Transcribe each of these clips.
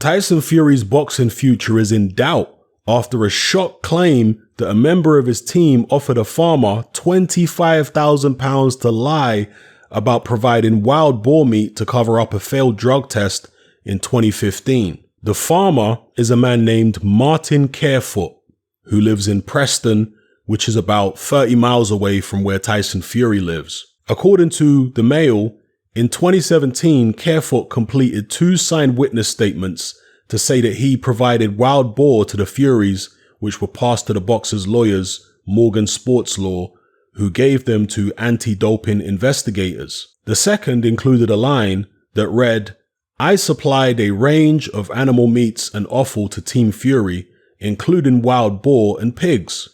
Tyson Fury's boxing future is in doubt after a shock claim that a member of his team offered a farmer £25,000 to lie about providing wild boar meat to cover up a failed drug test in 2015. The farmer is a man named Martin Carefoot, who lives in Preston, which is about 30 miles away from where Tyson Fury lives. According to the Mail, in 2017, Carefoot completed 2 signed witness statements to say that he provided wild boar to the Furies, which were passed to the boxers' lawyers, Morgan Sports Law, who gave them to anti-doping investigators. The second included a line that read, "I supplied a range of animal meats and offal to Team Fury, including wild boar and pigs."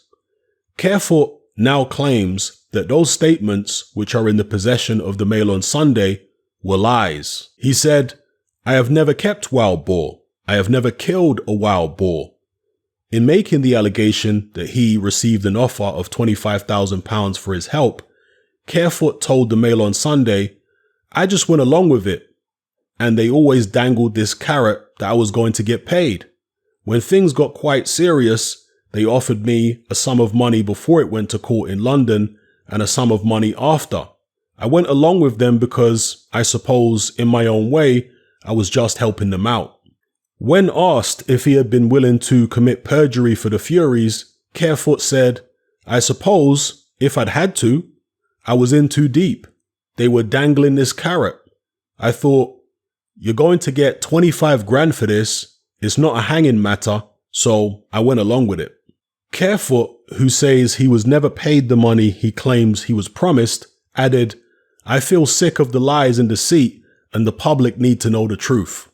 Carefoot now claims that those statements, which are in the possession of the Mail on Sunday, were lies. He said, "I have never kept wild boar. I have never killed a wild boar." In making the allegation that he received an offer of £25,000 for his help, Carefoot told the Mail on Sunday, "I just went along with it, and they always dangled this carrot that I was going to get paid. When things got quite serious, they offered me a sum of money before it went to court in London and a sum of money after. I went along with them because, I suppose, in my own way, I was just helping them out." When asked if he had been willing to commit perjury for the Furies, Carefoot said, "I suppose, if I'd had to, I was in too deep. They were dangling this carrot. I thought, you're going to get 25 grand for this. It's not a hanging matter, so I went along with it." Carefoot, who says he was never paid the money he claims he was promised, added, "I feel sick of the lies and deceit, and the public need to know the truth."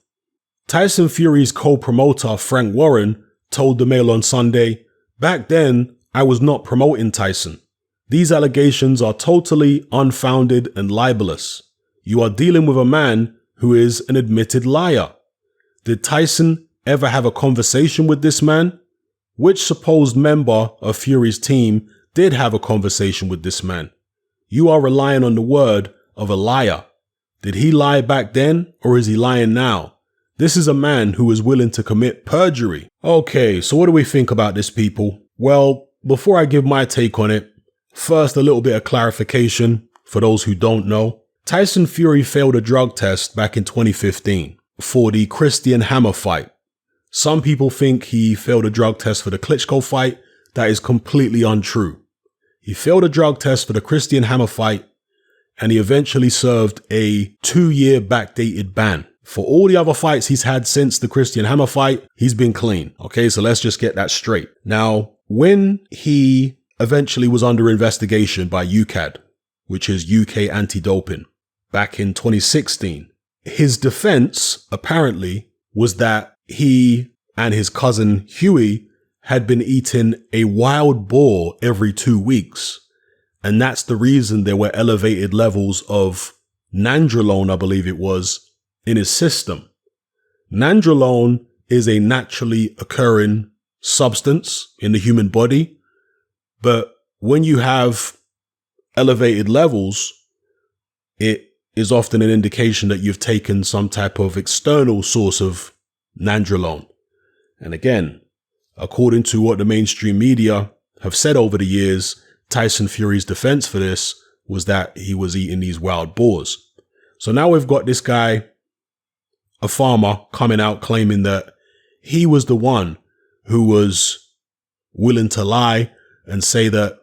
Tyson Fury's co-promoter Frank Warren told the Mail on Sunday, "Back then, I was not promoting Tyson. These allegations are totally unfounded and libelous. You are dealing with a man who is an admitted liar. Did Tyson ever have a conversation with this man? Which supposed member of Fury's team did have a conversation with this man? You are relying on the word of a liar. Did he lie back then, or is he lying now? This is a man who is willing to commit perjury." Okay, so what do we think about this, people? Well, before I give my take on it, first a little bit of clarification for those who don't know. Tyson Fury failed a drug test back in 2015 for the Christian Hammer fight. Some people think he failed a drug test for the Klitschko fight. That is completely untrue. He failed a drug test for the Christian Hammer fight, and he eventually served a 2-year backdated ban. For all the other fights he's had since the Christian Hammer fight, he's been clean. Okay, so let's just get that straight. Now, when he eventually was under investigation by UKAD, which is UK Anti-Doping, back in 2016, his defense apparently was that he and his cousin Huey had been eating a wild boar every 2 weeks. And that's the reason there were elevated levels of nandrolone, I believe it was, in his system. Nandrolone is a naturally occurring substance in the human body, but when you have elevated levels, it is often an indication that you've taken some type of external source of nandrolone. And again, according to what the mainstream media have said over the years, Tyson Fury's defense for this was that he was eating these wild boars. So now we've got this guy, a farmer, coming out claiming that he was the one who was willing to lie and say that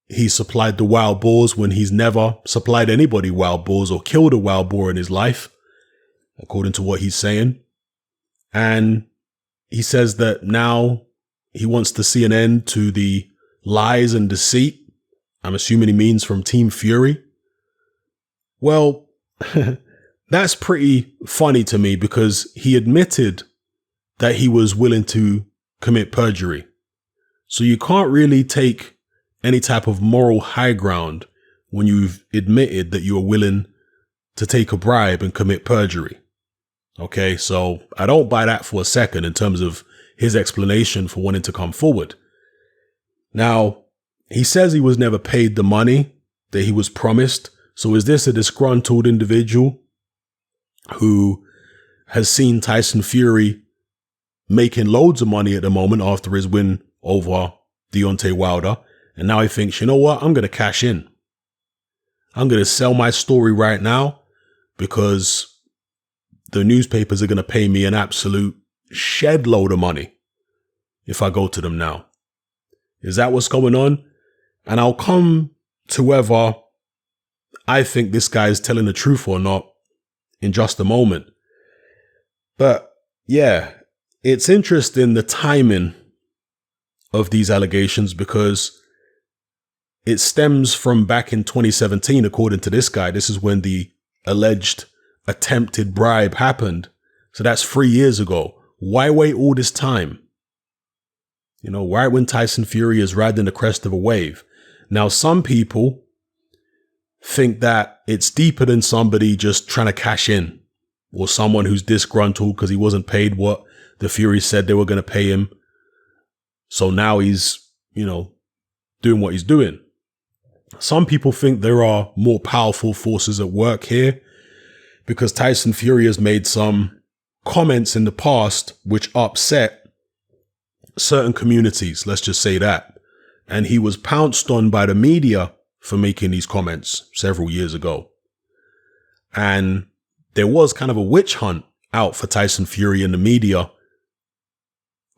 he supplied the wild boars when he's never supplied anybody wild boars or killed a wild boar in his life, according to what he's saying. And he says that now he wants to see an end to the lies and deceit. I'm assuming he means from Team Fury. Well, that's pretty funny to me because he admitted that he was willing to commit perjury. So you can't really take any type of moral high ground when you've admitted that you are willing to take a bribe and commit perjury. Okay, so I don't buy that for a second in terms of his explanation for wanting to come forward. Now, he says he was never paid the money that he was promised. So is this a disgruntled individual who has seen Tyson Fury making loads of money at the moment after his win over Deontay Wilder. And now he thinks, you know what? I'm going to cash in. I'm going to sell my story right now because the newspapers are going to pay me an absolute shed load of money if I go to them now. Is that what's going on? And I'll come to whether I think this guy is telling the truth or not in just a moment. But yeah, it's interesting the timing of these allegations because it stems from back in 2017, according to this guy. This is when the alleged attempted bribe happened. So that's 3 years ago. Why wait all this time? You know, right when Tyson Fury is riding the crest of a wave. Now, some people think that it's deeper than somebody just trying to cash in or someone who's disgruntled because he wasn't paid what the Fury said they were going to pay him. So now he's, you know, doing what he's doing. Some people think there are more powerful forces at work here because Tyson Fury has made some comments in the past which upset certain communities, let's just say that. And he was pounced on by the media for making these comments several years ago. And there was kind of a witch hunt out for Tyson Fury in the media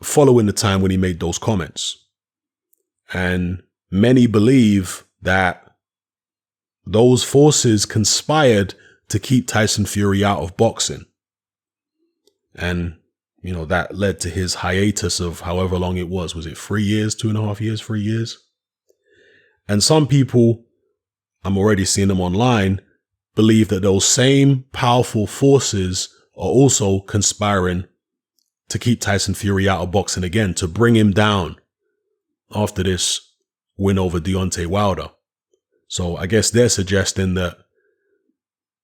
following the time when he made those comments. And many believe that those forces conspired to keep Tyson Fury out of boxing. And, you know, that led to his hiatus of however long it was. Was it 3 years, 2.5 years, 3 years? And some people, I'm already seeing them online, believe that those same powerful forces are also conspiring to keep Tyson Fury out of boxing again, to bring him down after this win over Deontay Wilder. So I guess they're suggesting that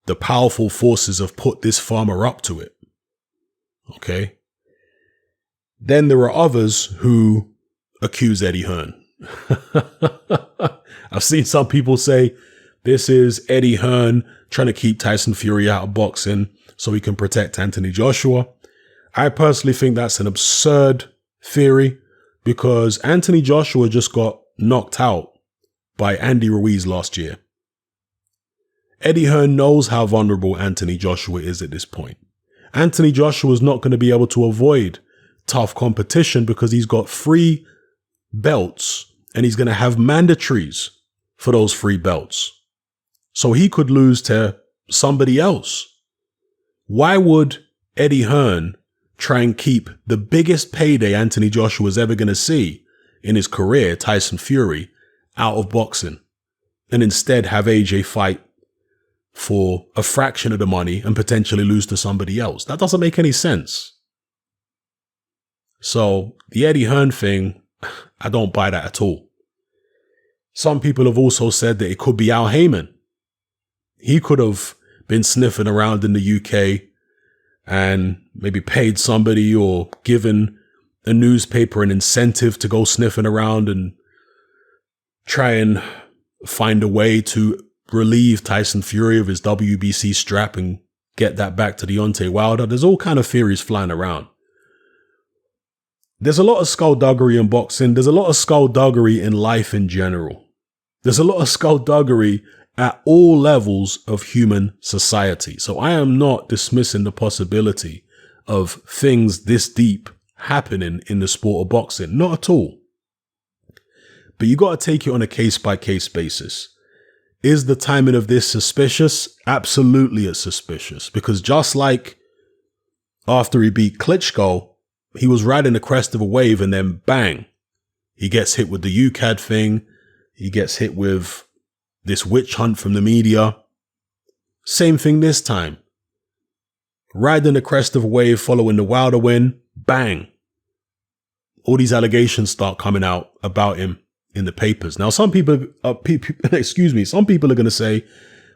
the powerful forces have put this farmer up to it. Okay. Then there are others who accuse Eddie Hearn. I've seen some people say this is Eddie Hearn trying to keep Tyson Fury out of boxing so he can protect Anthony Joshua. I personally think that's an absurd theory because Anthony Joshua just got knocked out by Andy Ruiz last year. Eddie Hearn knows how vulnerable Anthony Joshua is at this point. Anthony Joshua is not going to be able to avoid tough competition because he's got 3 belts and he's going to have mandatories for those 3 belts. So he could lose to somebody else. Why would Eddie Hearn try and keep the biggest payday Anthony Joshua is ever going to see in his career, Tyson Fury, out of boxing and instead have AJ fight for a fraction of the money and potentially lose to somebody else? That doesn't make any sense. So the Eddie Hearn thing, I don't buy that at all. Some people have also said that it could be Al Heyman. He could have been sniffing around in the UK and maybe paid somebody or given a newspaper an incentive to go sniffing around and try and find a way to relieve Tyson Fury of his WBC strap and get that back to Deontay Wilder. There's all kind of theories flying around. There's a lot of skullduggery in boxing. There's a lot of skullduggery in life in general. There's a lot of skullduggery at all levels of human society. So I am not dismissing the possibility of things this deep happening in the sport of boxing. Not at all. But you got to take it on a case-by-case basis. Is the timing of this suspicious? Absolutely it's suspicious. Because just like after he beat Klitschko, he was riding the crest of a wave and then bang, he gets hit with the UCAD thing. He gets hit with this witch hunt from the media. Same thing this time. Riding the crest of a wave following the Wilder win, bang. All these allegations start coming out about him in the papers. Now, some people are going to say,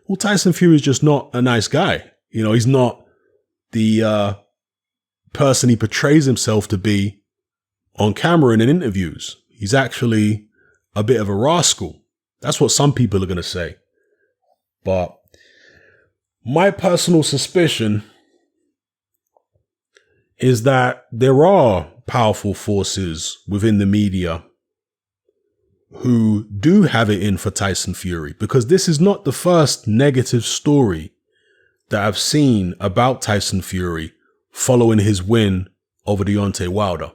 well, Tyson Fury is just not a nice guy. You know, he's not the person he portrays himself to be on camera and in interviews. He's actually a bit of a rascal. That's what some people are going to say. But my personal suspicion is that there are powerful forces within the media who do have it in for Tyson Fury, because this is not the first negative story that I've seen about Tyson Fury following his win over Deontay Wilder.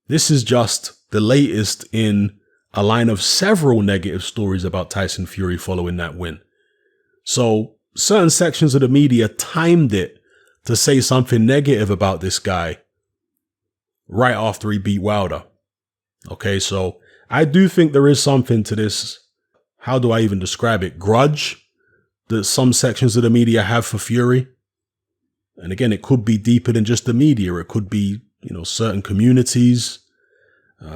This is just the latest in a line of several negative stories about Tyson Fury following that win. So certain sections of the media timed it to say something negative about this guy right after he beat Wilder. Okay, so I do think there is something to this, how do I even describe it, grudge that some sections of the media have for Fury. And again, it could be deeper than just the media. It could be, certain communities,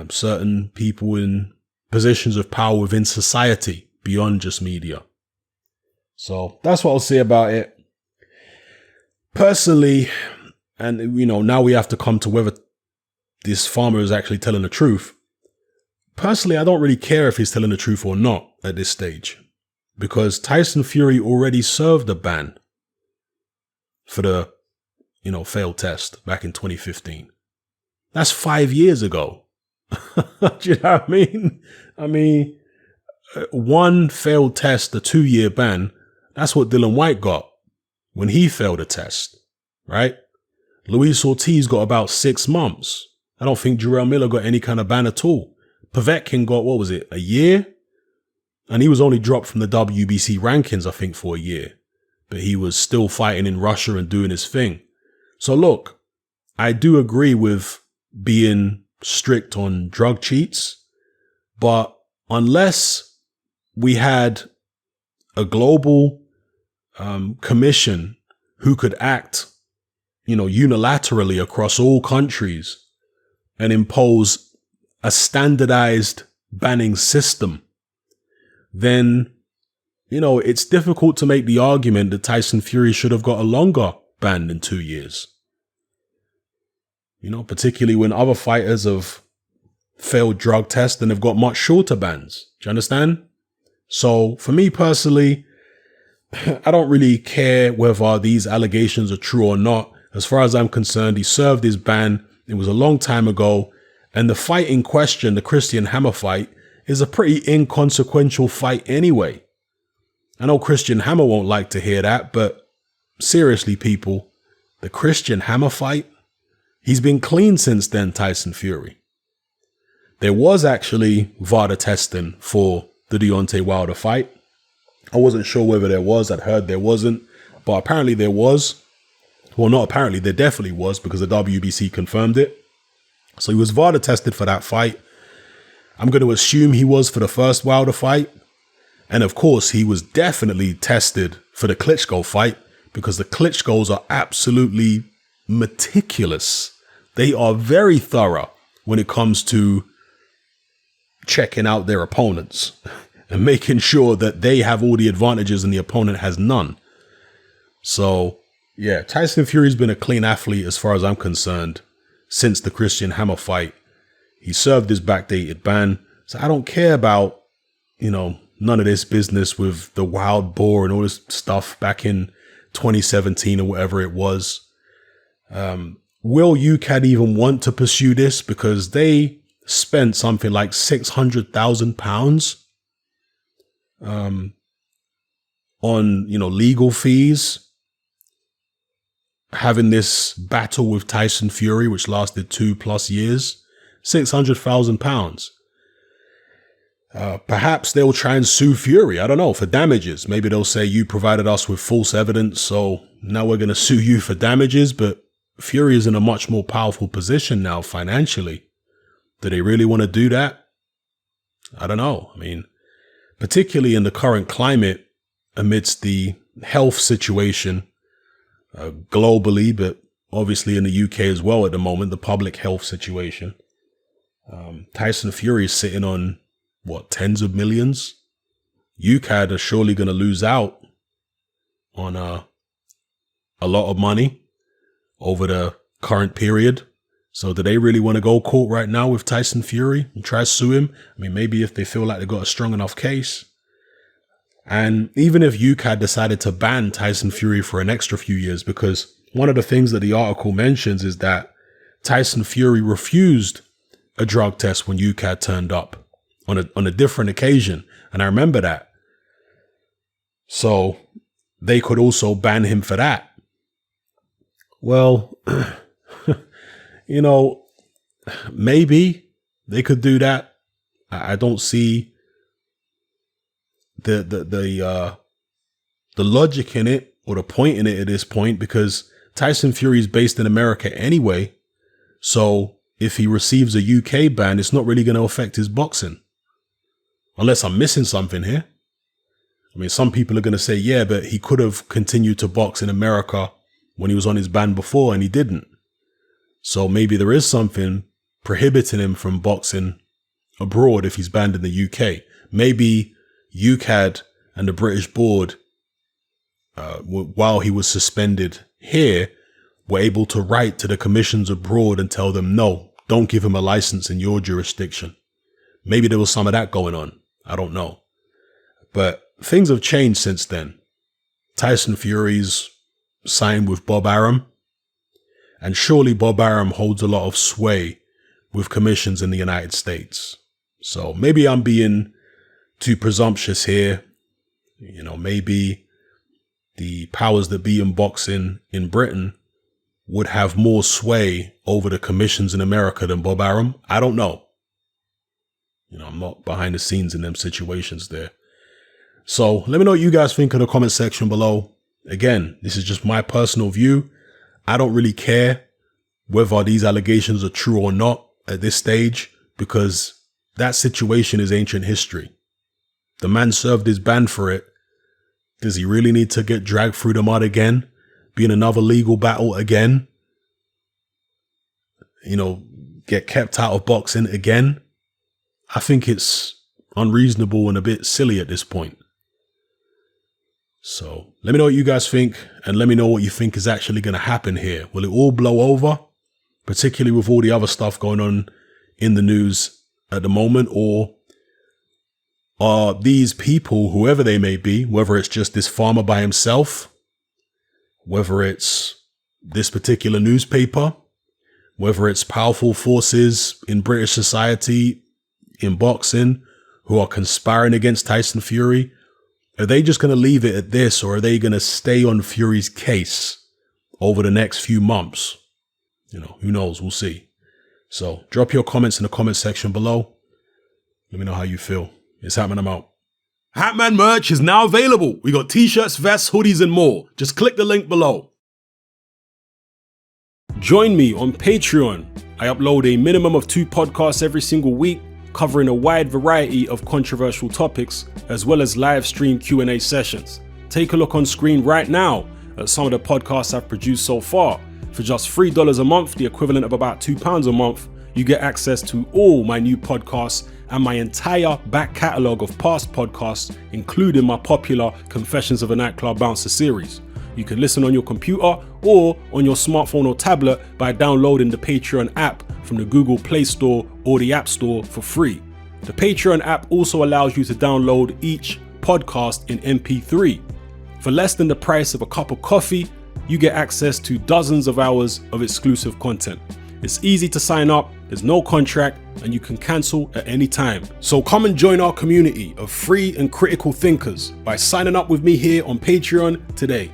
certain people in positions of power within society beyond just media. So that's what I'll say about it. Personally, and now we have to come to whether this farmer is actually telling the truth. Personally, I don't really care if he's telling the truth or not at this stage, because Tyson Fury already served a ban for the, failed test back in 2015. That's 5 years ago. Do you know what I mean? I mean, one failed test, a 2-year ban, that's what Dillian Whyte got when he failed a test, right? Luis Ortiz got about 6 months. I don't think Jarrell Miller got any kind of ban at all. Povetkin got, a year? And he was only dropped from the WBC rankings, I think, for a year. But he was still fighting in Russia and doing his thing. So look, I do agree with being strict on drug cheats, but unless we had a global commission who could act, unilaterally across all countries and impose a standardized banning system, then, it's difficult to make the argument that Tyson Fury should have got a longer ban than 2 years. Particularly when other fighters have failed drug tests and have got much shorter bans. Do you understand? So for me personally, I don't really care whether these allegations are true or not. As far as I'm concerned, he served his ban. It was a long time ago. And the fight in question, the Christian Hammer fight, is a pretty inconsequential fight anyway. I know Christian Hammer won't like to hear that, but seriously, people, the Christian Hammer fight, he's been clean since then, Tyson Fury. There was actually VADA testing for the Deontay Wilder fight. I wasn't sure whether there was. I'd heard there wasn't, but apparently there was. Well, not apparently, there definitely was, because the WBC confirmed it. So he was VADA tested for that fight. I'm going to assume he was for the first Wilder fight. And of course, he was definitely tested for the Klitschko fight, because the Klitschkos are absolutely meticulous. They are very thorough when it comes to checking out their opponents and making sure that they have all the advantages and the opponent has none. So, yeah, Tyson Fury's been a clean athlete as far as I'm concerned since the Christian Hammer fight. He served his backdated ban. So I don't care about, none of this business with the wild boar and all this stuff back in 2017 or whatever it was. Will UCAD even want to pursue this? Because they spent something like £600,000 on, legal fees, having this battle with Tyson Fury, which lasted 2+ years, £600,000. Perhaps they'll try and sue Fury. I don't know, for damages. Maybe they'll say you provided us with false evidence, so now we're going to sue you for damages. But Fury is in a much more powerful position now financially. Do they really want to do that? I don't know. I mean, particularly in the current climate, amidst the health situation globally, but obviously in the UK as well at the moment, the public health situation. Tyson Fury is sitting on, tens of millions? UCAD are surely going to lose out on a lot of money over the current period. So do they really want to go court right now with Tyson Fury and try to sue him? I mean, maybe if they feel like they've got a strong enough case. And even if UCAD decided to ban Tyson Fury for an extra few years, because one of the things that the article mentions is that Tyson Fury refused a drug test when UCAD turned up on a different occasion. And I remember that. So they could also ban him for that. Well, you know, maybe they could do that. I don't see the logic in it or the point in it at this point, because Tyson Fury is based in America anyway. So if he receives a UK ban, it's not really going to affect his boxing. Unless I'm missing something here. I mean, some people are going to say, yeah, but he could have continued to box in America when he was on his ban before and he didn't. So maybe there is something prohibiting him from boxing abroad if he's banned in the UK. Maybe UCAD and the British board, while he was suspended here, were able to write to the commissions abroad and tell them, no, don't give him a license in your jurisdiction. Maybe there was some of that going on. I don't know. But things have changed since then. Tyson Fury's signed with Bob Arum. And surely Bob Arum holds a lot of sway with commissions in the United States. So maybe I'm being too presumptuous here. You know, maybe the powers that be in boxing in Britain would have more sway over the commissions in America than Bob Arum. I don't know. You know, I'm not behind the scenes in them situations there. So let me know what you guys think in the comment section below. Again, this is just my personal view. I don't really care whether these allegations are true or not at this stage, because that situation is ancient history. The man served his ban for it. Does he really need to get dragged through the mud again? Be in another legal battle again? You know, get kept out of boxing again? I think it's unreasonable and a bit silly at this point. So let me know what you guys think, and let me know what you think is actually going to happen here. Will it all blow over, particularly with all the other stuff going on in the news at the moment? Or are these people, whoever they may be, whether it's just this farmer by himself, whether it's this particular newspaper, whether it's powerful forces in British society, in boxing, who are conspiring against Tyson Fury, are they just going to leave it at this, or are they going to stay on Fury's case over the next few months? You know, who knows? We'll see. So drop your comments in the comment section below. Let me know how you feel. It's Hatman, I'm out. Hatman merch is now available. We got t-shirts, vests, hoodies, and more. Just click the link below. Join me on Patreon. I upload a minimum of 2 podcasts every single week, covering a wide variety of controversial topics, as well as live stream Q&A sessions. Take a look on screen right now at some of the podcasts I've produced so far. For just $3 a month, the equivalent of about £2 a month, you get access to all my new podcasts and my entire back catalogue of past podcasts, including my popular Confessions of a Nightclub Bouncer series. You can listen on your computer or on your smartphone or tablet by downloading the Patreon app from the Google Play Store or the App Store for free. The Patreon app also allows you to download each podcast in MP3. For less than the price of a cup of coffee, you get access to dozens of hours of exclusive content. It's easy to sign up, there's no contract, and you can cancel at any time. So come and join our community of free and critical thinkers by signing up with me here on Patreon today.